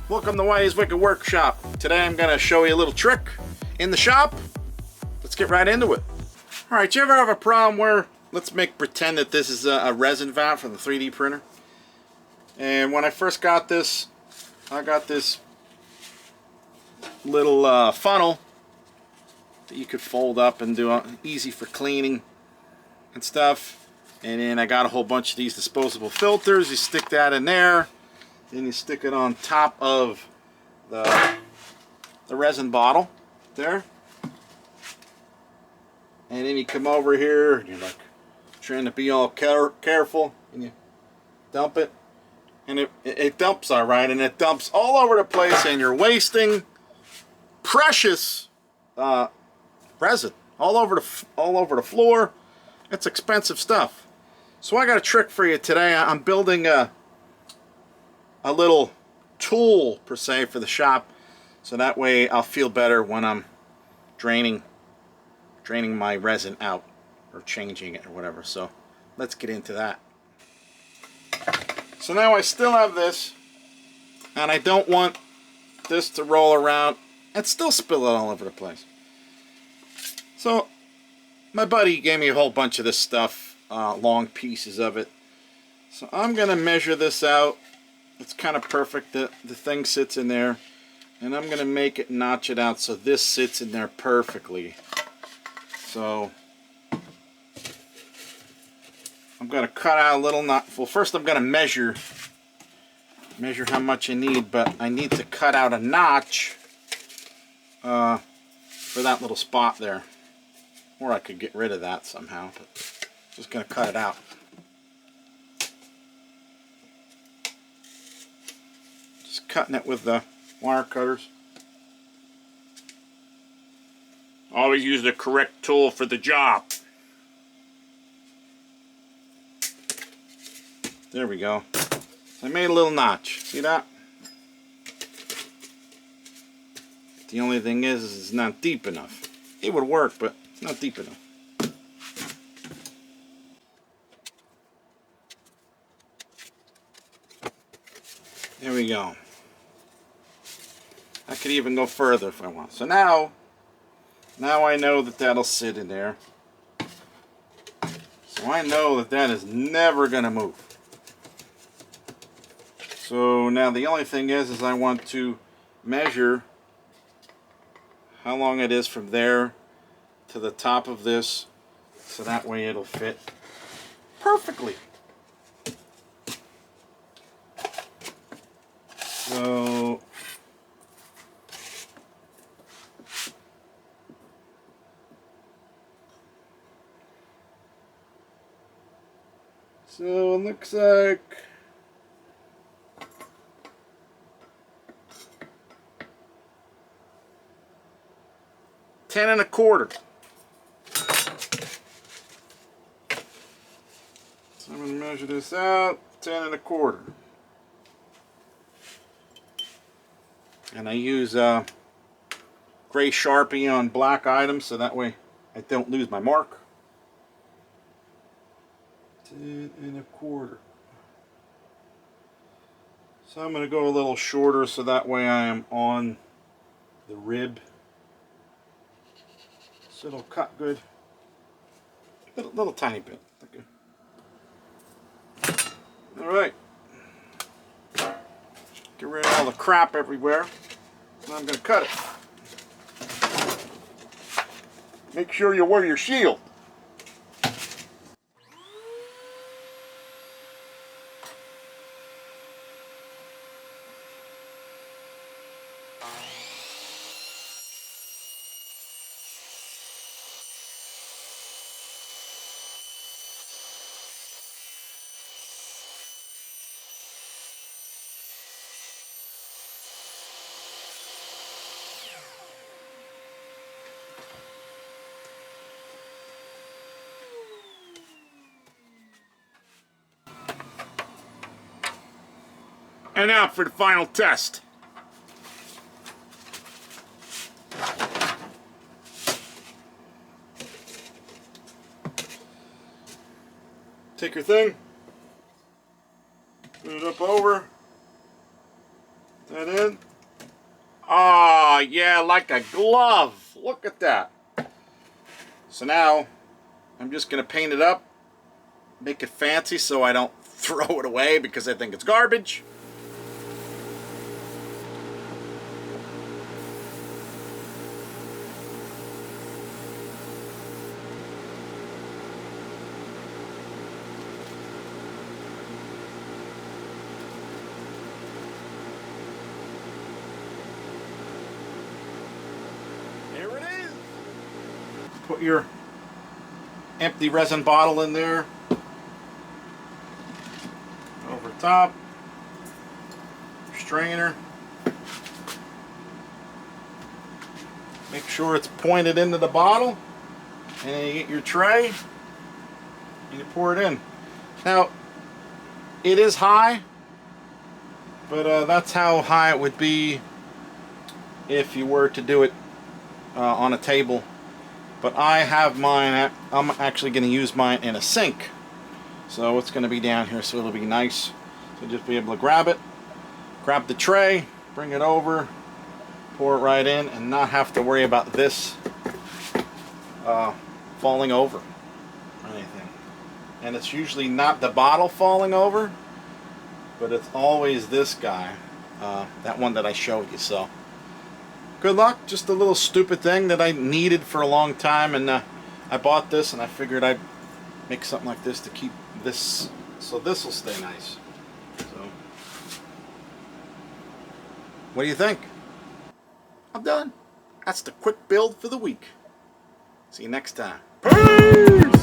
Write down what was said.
Welcome to Wyatt's Wicked Workshop. Today I'm going to show you a little trick in the shop. Let's get right into it. Alright, you ever have a problem where, let's pretend that this is a resin vat from the 3D printer. And when I first got this, I got this little funnel that you could fold up and do easy for cleaning and stuff. And then I got a whole bunch of these disposable filters. You stick that in there. Then you stick it on top of the resin bottle there. And then you come over here and you're like trying to be all careful, and you dump it. And it dumps alright, and it dumps all over the place, and you're wasting precious resin all over the floor. It's expensive stuff. So I got a trick for you today. I'm building a little tool per se for the shop, so that way I'll feel better when I'm draining my resin out or changing it or whatever. So let's get into that. So now I still have this, and I don't want this to roll around and still spill it all over the place. So my buddy gave me a whole bunch of this stuff, long pieces of it. So I'm gonna measure this out. It's kind of perfect. The thing sits in there, and I'm gonna make it notch it out so this sits in there perfectly. So I'm gonna cut out a little knot. Well, first I'm gonna measure how much I need, but I need to cut out a notch for that little spot there. Or I could get rid of that somehow, but just gonna cut it out. Just cutting it with the wire cutters. Always use the correct tool for the job. There we go. So I made a little notch. See that? The only thing is it's not deep enough. It would work, but it's not deep enough. There we go. I could even go further if I want. So now I know that that'll sit in there. So I know that is never going to move. So now the only thing is I want to measure how long it is from there to the top of this, so that way it'll fit perfectly. So it looks like $10 1/4. So I'm going to measure this out, $10 1/4. And I use gray Sharpie on black items, so that way I don't lose my mark. $10 1/4. So I'm going to go a little shorter, so that way I am on the rib. So it'll cut good. Little tiny bit. Okay. Alright. Get rid of all the crap everywhere. Now I'm going to cut it. Make sure you wear your shield. And now for the final test. Take your thing, put it up over, That in. Oh, yeah, like a glove. Look at that. So now, I'm just going to paint it up, make it fancy so I don't throw it away because I think it's garbage. There it is. Put your empty resin bottle in there. Over top. Strainer. Make sure it's pointed into the bottle. And then you get your tray. And you pour it in. Now, it is high. But that's how high it would be if you were to do it on a table. But I have mine, I'm actually going to use mine in a sink. So it's going to be down here, so it'll be nice. So just be able to grab it, grab the tray, bring it over, pour it right in, and not have to worry about this falling over or anything. And it's usually not the bottle falling over, but it's always this guy, that one that I showed you. So good luck. Just a little stupid thing that I needed for a long time, and I bought this and I figured I'd make something like this to keep this, so this will stay nice. So what do you think? I'm done. That's the quick build for the week. See you next time. Peace!